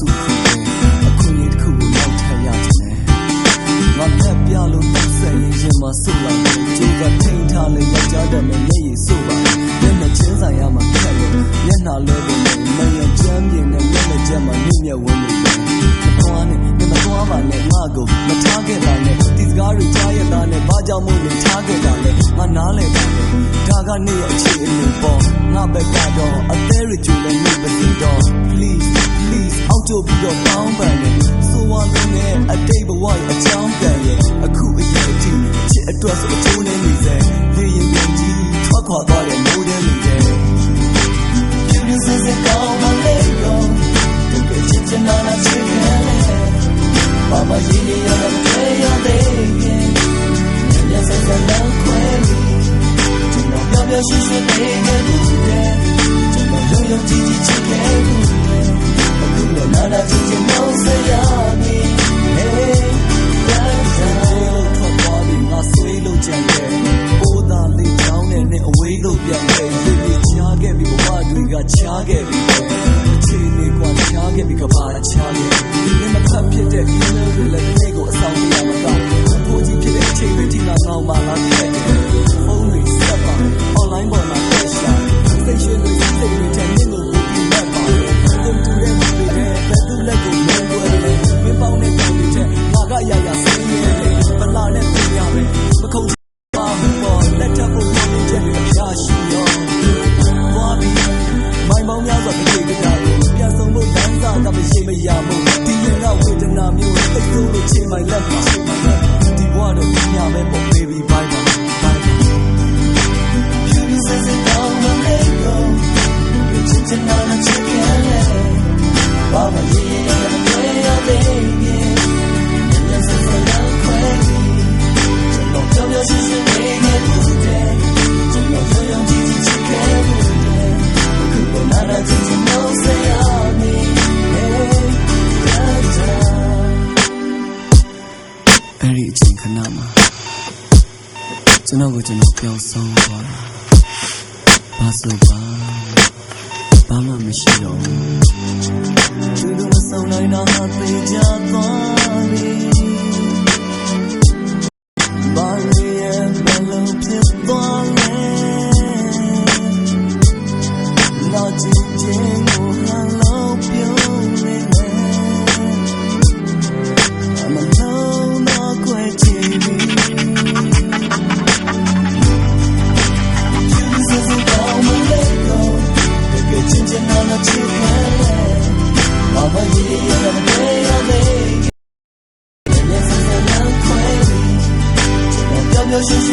စုခုအခုနေတစ်ခုကိုလောက်ထရကြတယ်ငါလက်ပြလို့နှုတ်ဆက်ရင်ရင်မဆုတ်လိုက်ကျိုးကထိန်ထားလေယောက်ျားတဲ့မျက်ရည်စို့ပါမျက်နှာချင်းဆိုင်ရမှာခက်လို့မျက်နှာလဲပုံနဲ့မယံချမ်းပြင်းနဲ့မျက်နှာချက်မှာမြင့်မြတ်ဝန်းနေတယ်မသွားနဲ့မသွားပါနဲ့ငါကိုမထားခဲ့ပါနဲ့ဒီစကားတွေကြားရတာနဲ့ဘာကြောင့်မို့လဲထားခဲ့တာလဲငါနားလဲပါနဲ့ဒါကနေရဲ့အခြေအနေပေါ်ငါဘက်ကတော့အသေးရကျူလည်းနေပါစေတော့ please အောက်ကျပြီးတော့ပေါင်းပန်နေဆိုဝါလုံးနဲ့အတိတ်ဘဝရဲ့အချောင်းပြန်ရဲ့အခုအရေးအထိချစ်အတွက်ဆိုအချိုးနေနေစေလေရင်ပြန်ကြီးထွက်ခွာသွားတဲ့မိုးတဲ့လူတွေYou says it all my lego to get you to know that you can Mama you are the play your baby Yes I said no query to know your she's a baby to know your gigi chicken Akula nana gigi no say yummy Hey that's allထွက်သွားပြီငါဆွေးလို့ကြံခဲ့ပိုးသားလေးချောင်းနဲ့အဝေးလို့ပြန်ခဲ့လေးချားခဲ့ပြီဘဝတွေကချားခဲ့ပြီအခြေအနေကွာချားခဲ့ပြီကဘာချားခဲ့ဒီမဖတ်ဖြစ်တဲ့ဒီလိုတွေလည်းဒီနေ့ကိုအဆောင်ပြရမှာကတော့ဘိုးကြီးဖြစ်တဲ့အချိန်တွေဒီကငောင်းမှလာခဲ့ဖုန်းတွေဆက်ပါ online ပေါ်မှာတက်ရှာစိတ်ရွှင်တွေစိတ်တွေချင်နေလို့ဒီမဲ့ပါကိုတူတဲ့လူတွေနဲ့ဘယ်သူလက်ကိုမင်းတွေ့လဲမင်းပေါင်းတဲ့ကောင်တွေချက်ငါကရရဆင်းရဲတယ်ဗလာနဲ့ပြင်ရမယ်မခုံပါဘူးပေါ်လက်ထပ်ဖို့လုပ်နေတယ်အရာရှိရောသွားပြီးမိုင်းပေါင်းများစွာတစ်ချိန်ကြာကိုပြန်ဆုံးဖို့လမ်းစာကမရှိမရဘူးဒီရင်ကဝေဒနာမျိုးသိဆုံးလို့ချိန်မိုင်လက်မှာဒီဘဝတော့ညမဲ့ပေါ့ baby bye bye Beauty says it all my lego It's a nana chicken Mama yeah I'm play your baby Yes I said no query Don't know she's a baby today Don't know your gigi chicken Nana gigi no say yummy Hey that's all အဲ့ဒီအချိန်ခဏမှာကျွန်တော်ကိုကျွန်တော်ပျောက်ဆုံးသွားတာဘာဆိုဘာမှမရှိတော့ဘူးသူတို့မဆုံးနိုင်တော့ဟာသိကြသွားပြီဘာရဲ့ဘလုံးဖြစ်သွားလဲနောက်ချင်ချင်းကိုဟန်လို့ပြုံးနေတယ်အမလုံးတော့ခွဲချင်ပြီNana chicken Mama yeah I'm play your baby Yes I said no query Don't know your shoes